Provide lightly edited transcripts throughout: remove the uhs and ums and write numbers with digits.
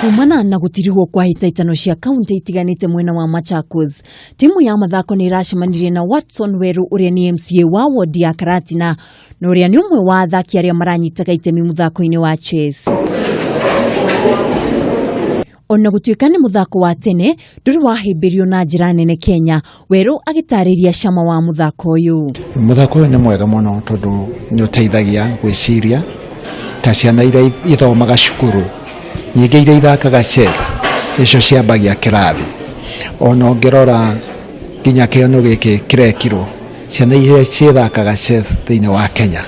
Kumana na gutirihwo kwa hitahitano cia kaunti itiganite mwena wa Machakos, timu ya mathako niracemanirie na Watson Weru uria ni MCA wa wardi ya Karatina na uria ni umwe wa athaki aria maranyitaga itemi muthako-ini wa chess. Ona gutuika ni muthako wa tene nduri wahimbirio na njira nene Kenya, Weru agitariria cama wa muthako uyu. Muthako uyu ni mwega muno tondu ni uteithagia gwiciria ta ciana iria ithomaga cukuru nyingi iria ithakaga chess icio ciambagia kirathi. Ona ngirora nginya kĩono gĩkĩ kĩrekirwo ciana iria cithakaga chess thĩinĩ wa Kenya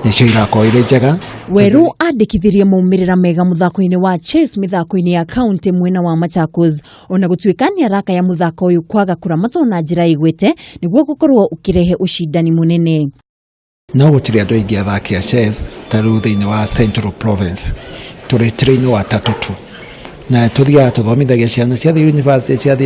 nicio irakorwo irĩ njega. Weru andikithirie maumirira mega muthako-ini wa chess mithako-ini ya kaunti mwena wa Machakos, ona gutuika ni araka ya muthako uyu kwaga kuramatwo na njira igwete niguo gukorwo ukirehe ucindani munene. No gutiri andu aingi athakia chess taru thĩinĩ wa Central Province turi train wa tatutu na tuthiaga tuthomithagia ciana cia university cia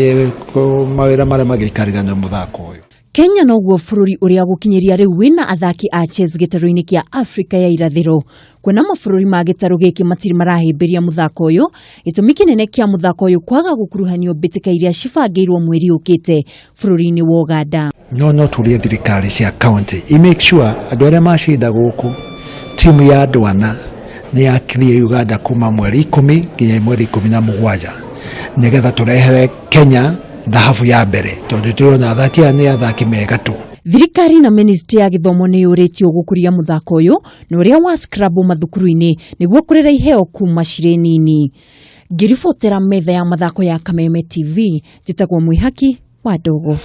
mawira maria magikarigana muthako uyu. Kenya noguo bururi uria gukinyiria riu wina athaki a chess gitaru-ini kia Afrika ya irathiro. Kwena mabũrũri ma gĩtarũ gĩkĩ matiri marahĩmbĩria muthako uyu, gĩtũmi kĩnene kia muthako uyu kwaga gukuruhanio mbĩtĩka iria cibangĩirwo mweri ũkĩte bũrũri-inĩ wa Uganda. No turie thirikari cia county i make sure andũ arĩa macinda gũkũ timu ya andũ ana ni yakirie Uganda kuma mweri 10 nginya mweri 17 nigetha turehere Kenya dhahabu ya mbere tondu turona athaki ni athaki mega tu. Thirikari na ministry ya githomo ni yuritio gukuria muthako uyu na uria wa scrub mathukuru-ini niguo kurera iheo kuma cirĩ nini. Ngiribotera metha ya mathako ya Kameme TV, njitagwo Mwihaki wa Ndogo.